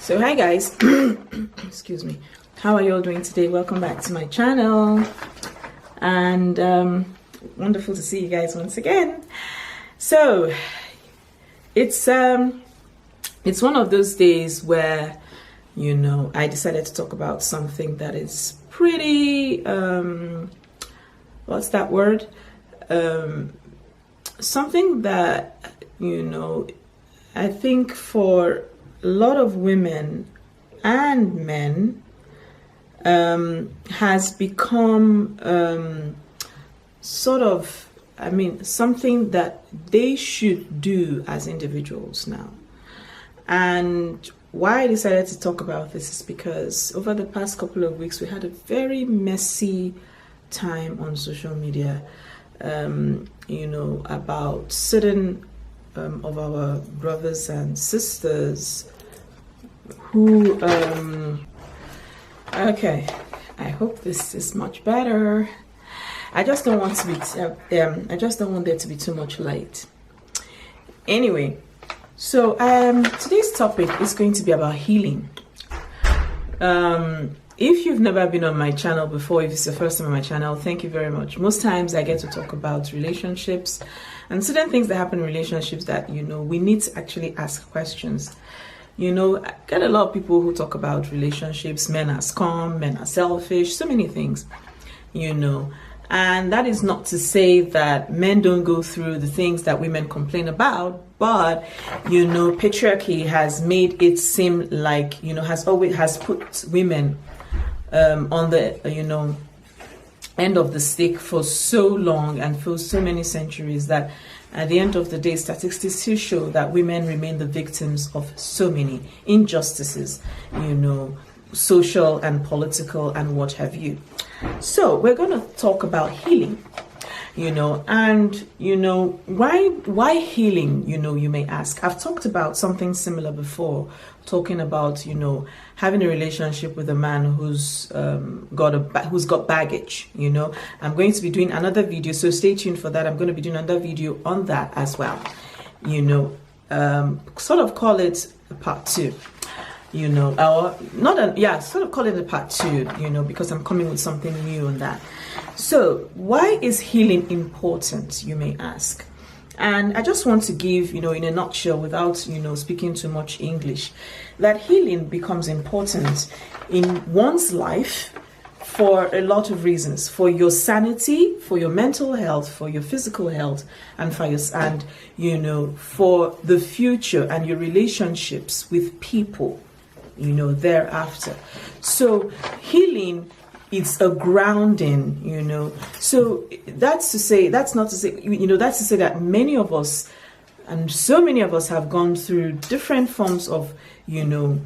So hi guys, excuse me, how are you all doing today? Welcome back to my channel, and wonderful to see you guys once again. So it's one of those days where, you know, I decided to talk about something that is pretty what's that word, something that, you know, I think for a lot of women and men has become sort of, I mean, something that they should do as individuals now. And why I decided to talk about this is because over the past couple of weeks we had a very messy time on social media, you know, about certain of our brothers and sisters who okay, I hope this is much better. I just don't want to be I just don't want there to be too much light. Anyway, so today's topic is going to be about healing. If you've never been on my channel before, if it's your first time on my channel, thank you very much. Most times I get to talk about relationships and certain things that happen in relationships that, you know, we need to actually ask questions. You know, I get a lot of people who talk about relationships, men are scum, men are selfish, so many things, you know. And that is not to say that men don't go through the things that women complain about, but, you know, patriarchy has made it seem like, you know, has put women on the, you know, end of the stick for so long and for so many centuries that at the end of the day, statistics still show that women remain the victims of so many injustices, you know, social and political and what have you. So we're going to talk about healing, you know, and, you know, why healing, you know, you may ask. I've talked about something similar before, talking about, you know, having a relationship with a man who's got baggage, you know. I'm going to be doing another video, so stay tuned for that. I'm going to be doing another video on that as well, you know, sort of call it a part 2. You know, or not a, yeah, sort of call it a part 2, you know, because I'm coming with something new on that. So why is healing important, you may ask? And I just want to give, you know, in a nutshell, without, you know, speaking too much English, that healing becomes important in one's life for a lot of reasons: for your sanity, for your mental health, for your physical health, and for your, and, you know, for the future and your relationships with people, you know, thereafter. So healing is a grounding, you know. So that's not to say, you know, that's to say that many of us, and so many of us, have gone through different forms of, you know,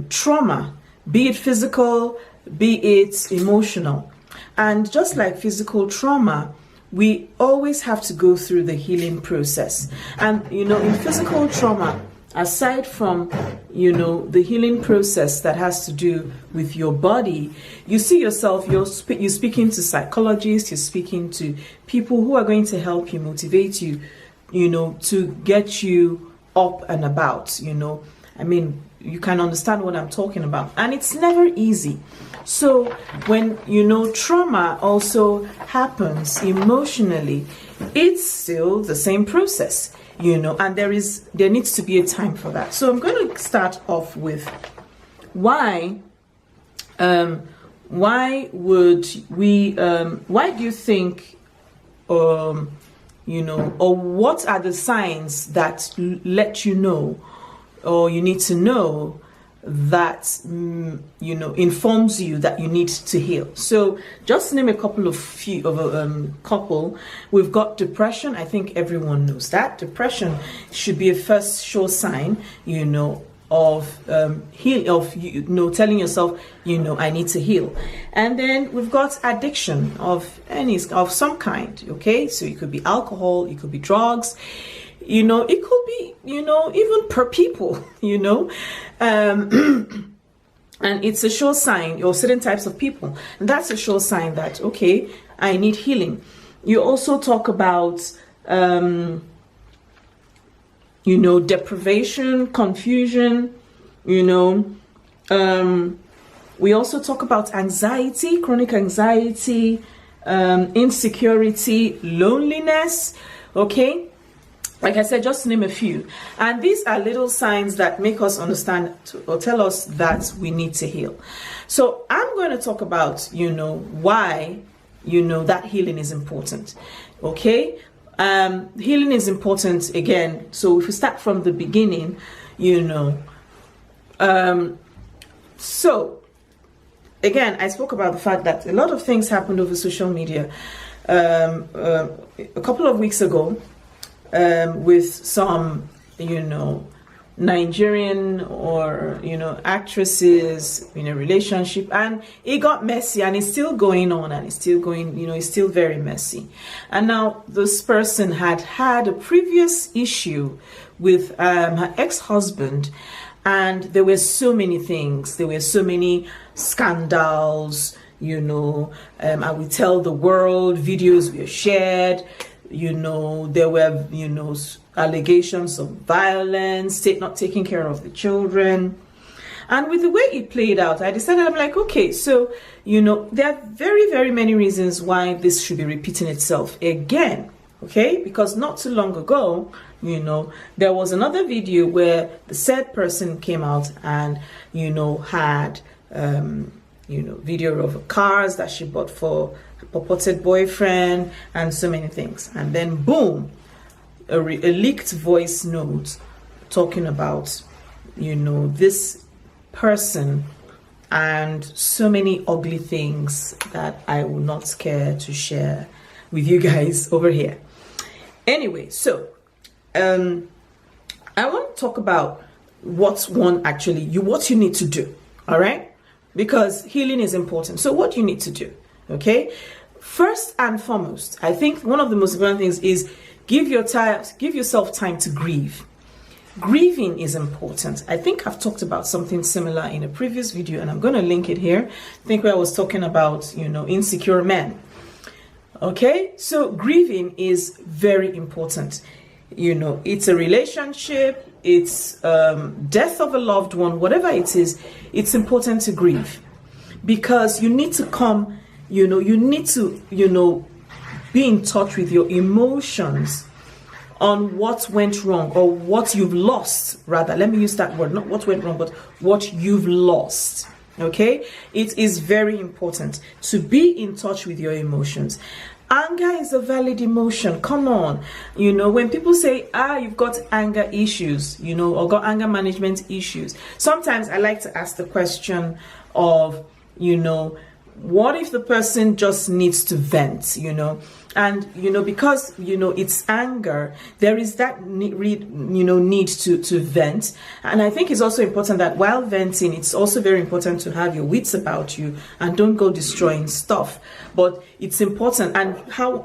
trauma, be it physical, be it emotional. And just like physical trauma, we always have to go through the healing process. And, you know, in physical trauma, aside from, you know, the healing process that has to do with your body, you see yourself, you're speaking to psychologists, you're speaking to people who are going to help you, motivate you, you know, to get you up and about, you know. I mean, you can understand what I'm talking about. And it's never easy. So when, you know, trauma also happens emotionally, it's still the same process, you know, and there needs to be a time for that. So I'm going to start off with why would we, why do you think, you know, or what are the signs that let you know, or you need to know, that you know, informs you that you need to heal? So just to name a couple of couple, we've got depression. I think everyone knows that depression should be a first sure sign, you know, of you know, telling yourself, you know, I need to heal. And then we've got addiction of some kind. Okay, so it could be alcohol, it could be drugs, you know, it could be, you know, even per people, you know, and it's a sure sign, or certain types of people, and that's a sure sign that, okay, I need healing. You also talk about you know, deprivation, confusion, you know. We also talk about anxiety, chronic anxiety, insecurity, loneliness, okay? Like I said, just to name a few. And these are little signs that make us understand or tell us that we need to heal. So I'm going to talk about, you know, why, you know, that healing is important, okay? Healing is important again. So if we start from the beginning, you know, so again, I spoke about the fact that a lot of things happened over social media a couple of weeks ago with some, you know, Nigerian or, you know, actresses in a relationship, and it got messy, and it's still going on, and it's still going, you know, it's still very messy. And now this person had a previous issue with her ex-husband, and there were so many things, there were so many scandals, you know, I will tell the world, videos were shared, you know, there were, you know, allegations of violence, not taking care of the children. And with the way it played out, I decided, I'm like, okay, so, you know, there are very, very many reasons why this should be repeating itself again, okay? Because not too long ago, you know, there was another video where the said person came out and, you know, had, you know, video of cars that she bought for a purported boyfriend and so many things. And then boom, a leaked voice note talking about, you know, this person and so many ugly things that I will not care to share with you guys over here. Anyway, so I want to talk about what you need to do, all right? Because healing is important. So what you need to do, okay? First and foremost, I think one of the most important things is give yourself time to grieve. Grieving is important. I think I've talked about something similar in a previous video, and I'm going to link it here. I think where I was talking about, you know, insecure men. Okay, so grieving is very important. You know, it's a relationship, it's death of a loved one, whatever it is, it's important to grieve. Because you need to come, you know, you need to, you know, be in touch with your emotions on what went wrong, or what you've lost, rather. Let me use that word, not what went wrong, but what you've lost. Okay, it is very important to be in touch with your emotions. Anger is a valid emotion. Come on, you know, when people say, you've got anger issues, you know, or got anger management issues, sometimes I like to ask the question of, you know, what if the person just needs to vent, you know? And, you know, because, you know, it's anger, there is that need to vent. And I think it's also important that while venting, it's also very important to have your wits about you and don't go destroying stuff. But it's important. And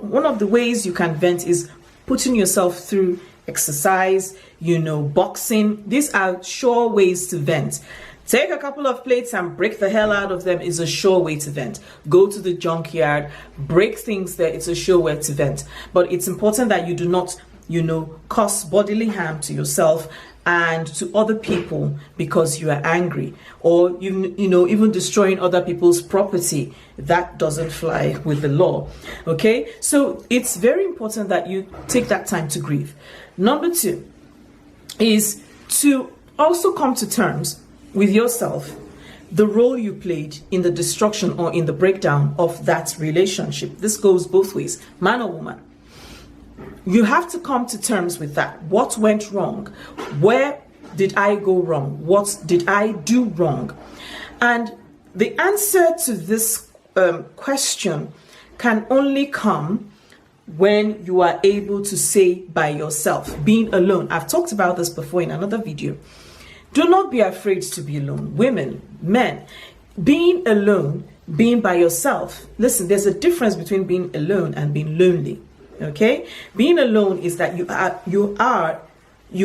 one of the ways you can vent is putting yourself through exercise, you know, boxing. These are sure ways to vent. Take a couple of plates and break the hell out of them is a sure way to vent. Go to the junkyard, break things there, it's a sure way to vent. But it's important that you do not, you know, cause bodily harm to yourself and to other people because you are angry, or you know, even destroying other people's property. That doesn't fly with the law. Okay, so it's very important that you take that time to grieve. Number 2 is to also come to terms with yourself, the role you played in the destruction or in the breakdown of that relationship. This goes both ways, man or woman. You have to come to terms with that. What went wrong? Where did I go wrong? What did I do wrong? And the answer to this question can only come when you are able to say by yourself, being alone. I've talked about this before in another video. Do not be afraid to be alone. Women, men, being alone, being by yourself. Listen, there's a difference between being alone and being lonely. Okay? Being alone is that you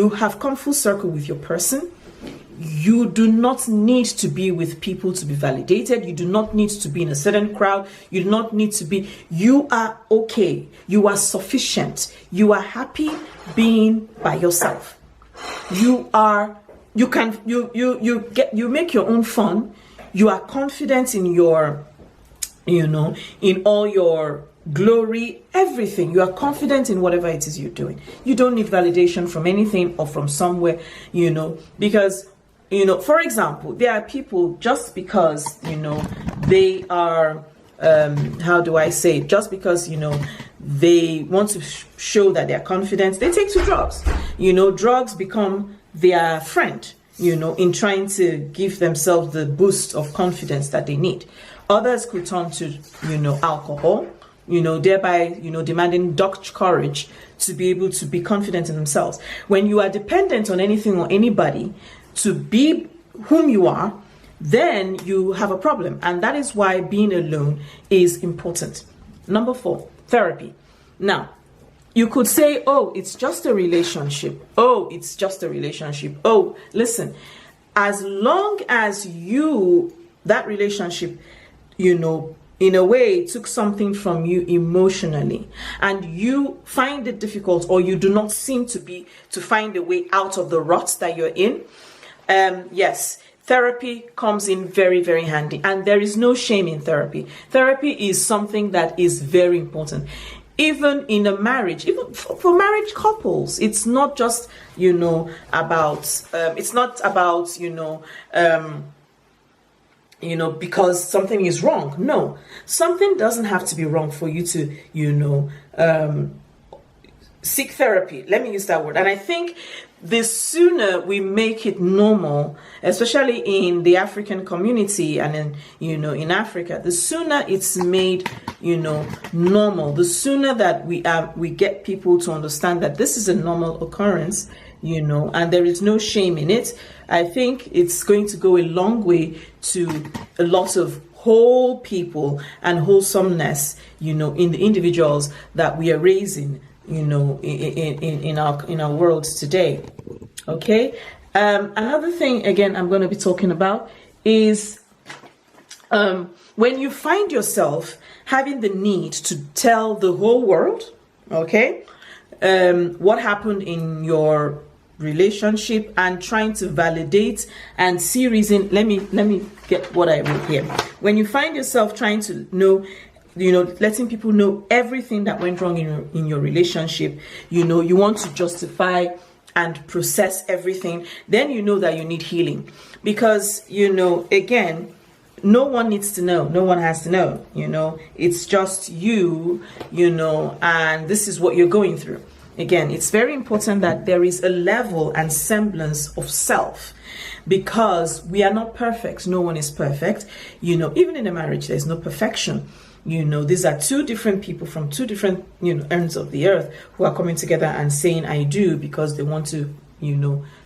have come full circle with your person. You do not need to be with people to be validated. You do not need to be in a certain crowd. You do not need to be. You are okay. You are sufficient. You are happy being by yourself. You you make your own fun. You are confident in your, in all your glory, everything. You are confident in whatever it is you're doing. You don't need validation from anything or from somewhere, because, for example, there are people, just because, they are, how do I say, just because, they want to show that they're confident, they take to drugs. Drugs become their friend, in trying to give themselves the boost of confidence that they need. Others could turn to, alcohol, thereby, demanding Dutch courage to be able to be confident in themselves. When you are dependent on anything or anybody to be whom you are, then you have a problem. And that is why being alone is important. Number 4, therapy. Now, you could say, oh, it's just a relationship. Oh, it's just a relationship. Oh, listen, as long as that relationship, in a way took something from you emotionally, and you find it difficult, or you do not seem to find a way out of the rut that you're in, yes, therapy comes in very, very handy. And there is no shame in therapy. Therapy is something that is very important. Even in a marriage, even for marriage couples, it's not just, about, it's not about, because something is wrong. No, something doesn't have to be wrong for you to, seek therapy. Let me use that word. And I think the sooner we make it normal, especially in the African community and in Africa, the sooner it's made, normal, the sooner that we get people to understand that this is a normal occurrence, and there is no shame in it. I think it's going to go a long way to a lot of whole people and wholesomeness, in the individuals that we are raising, in our world today. Okay. Another thing, again, I'm going to be talking about is when you find yourself having the need to tell the whole world, okay, what happened in your relationship, and trying to validate and see reason. Let me get what I wrote here. When you find yourself trying to know, letting people know everything that went wrong in your relationship, you want to justify and process everything, then you know that you need healing. Because, again, no one needs to know. No one has to know, it's just you, and this is what you're going through. Again, it's very important that there is a level and semblance of self, because we are not perfect. No one is perfect. Even in a marriage, there's no perfection. These are two different people from two different, ends of the earth who are coming together and saying I do because they want to,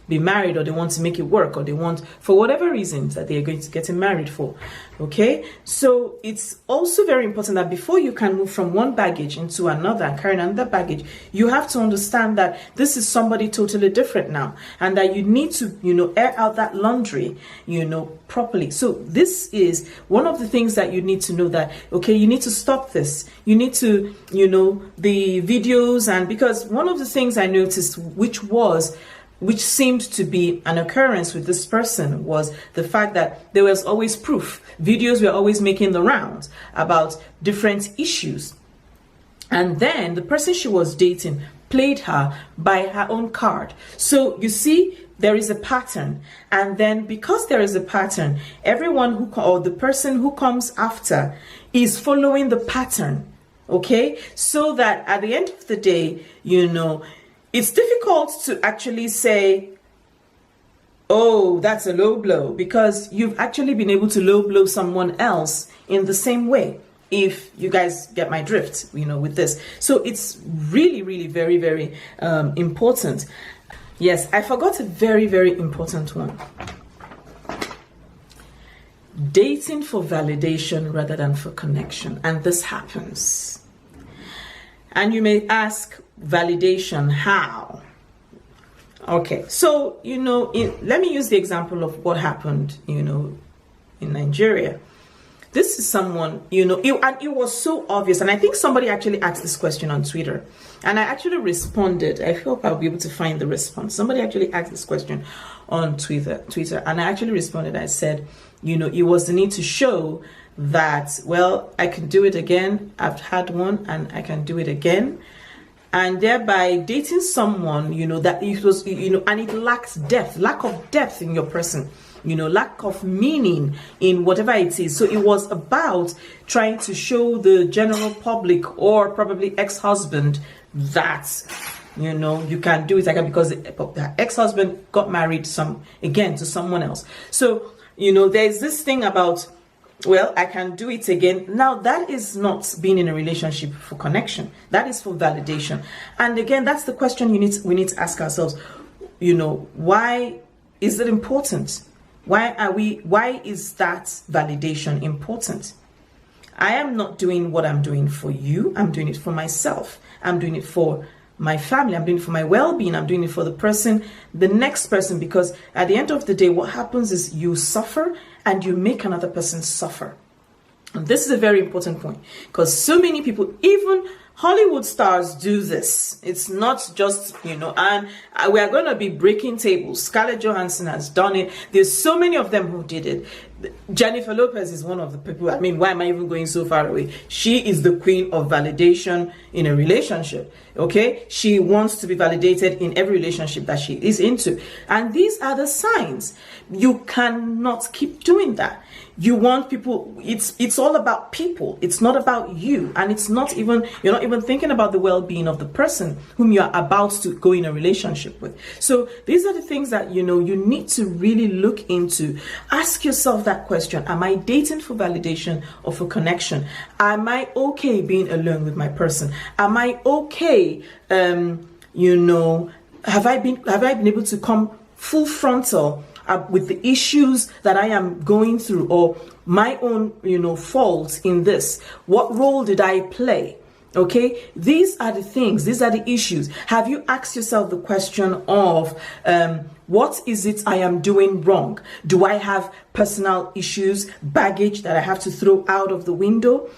be married, or they want to make it work, or they want, for whatever reasons that they are going to get married for. Okay, so it's also very important that before you can move from one baggage into another and carry another baggage, you have to understand that this is somebody totally different now, and that you need to air out that laundry properly. So this is one of the things that you need to know, that okay, you need to stop this. You need to the videos, and because one of the things I noticed, which seemed to be an occurrence with this person, was the fact that there was always proof. Videos were always making the rounds about different issues. And then the person she was dating played her by her own card. So you see, there is a pattern. And then because there is a pattern, everyone or the person who comes after is following the pattern. Okay? So that at the end of the day, it's difficult to actually say, oh, that's a low blow, because you've actually been able to low blow someone else in the same way, if you guys get my drift, with this. So it's really, really very, very important. Yes, I forgot a very, very important one. Dating for validation rather than for connection. And this happens. And you may ask, validation, how? Okay, so let me use the example of what happened in Nigeria. this is someone, you know, and it was so obvious. And I think somebody actually asked this question on Twitter, and I actually responded. I hope I'll be able to find the response. Somebody actually asked this question on Twitter, and I actually responded. I said, you know, it was the need to show that, well, I can do it again. I've had one and I can do it again. And thereby dating someone, you know, that it was, you know, and it lacks depth, lack of depth in your person, you know, lack of meaning in whatever it is. So it was about trying to show the general public, or probably ex-husband, that, you know, you can do it again, because the ex-husband got married to someone else. So, you know, there's this thing about, well, I can do it again. Now, that is not being in a relationship for connection. That is for validation. And again, that's the question we need to ask ourselves. You know, why is it important? Why is that validation important? I am not doing what I'm doing for you. I'm doing it for myself. I'm doing it for my family. I'm doing it for my well-being. I'm doing it for the next person, because at the end of the day, what happens is you suffer and you make another person suffer. And this is a very important point, because so many people, even Hollywood stars, do this. It's not just, you know, and we are going to be breaking tables. Scarlett Johansson has done it. There's so many of them who did it. Jennifer Lopez is one of the people. I mean, why am I even going so far away? She is the queen of validation in a relationship. Okay, she wants to be validated in every relationship that she is into, and these are the signs. You cannot keep doing that. You want people. It's all about people. It's not about you, and it's not even, you're not even thinking about the well-being of the person whom you are about to go in a relationship with. So these are the things that, you know, you need to really look into. Ask yourself that question: am I dating for validation or for connection? Am I okay being alone with my person? Am I okay? You know, have I been able to come full frontal with the issues that I am going through, or my own, you know, faults in this? What role did I play? Okay, these are the things, these are the issues. Have you asked yourself the question of what is it I am doing wrong? Do I have personal issues, baggage that I have to throw out of the window?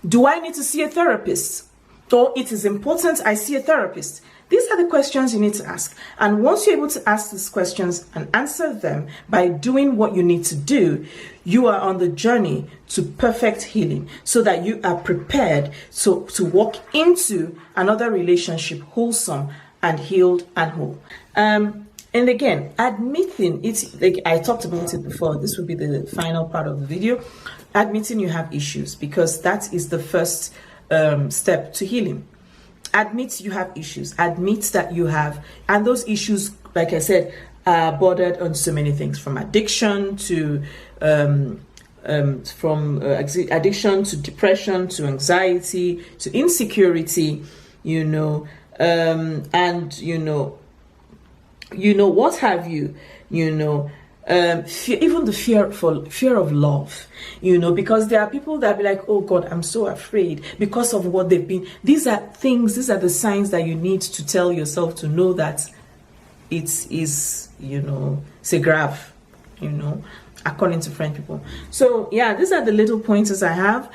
Do I need to see a therapist? Or it is important I see a therapist? These are the questions you need to ask. And once you're able to ask these questions and answer them by doing what you need to do, you are on the journey to perfect healing, so that you are prepared to walk into another relationship wholesome and healed and whole. And again, admitting it's like I talked about it before. This will be the final part of the video. Admitting you have issues, because that is the first step to healing. Admit you have issues. Admit that you have, and those issues, like I said, are bordered on so many things, from addiction to addiction to depression to anxiety to insecurity, you know, and you know what have you, you know. Even the fear of love, you know, because there are people that be like, oh God, I'm so afraid because of what they've been. These are the signs that you need to tell yourself to know that it is, you know, c'est grave, you know, according to French people. So yeah, these are the little pointers I have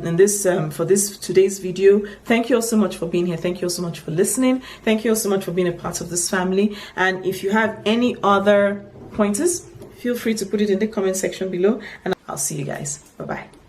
in this for today's video. Thank you all so much for being here. Thank you all so much for listening. Thank you all so much for being a part of this family. And if you have any other pointers, feel free to put it in the comment section below, and I'll see you guys. Bye bye.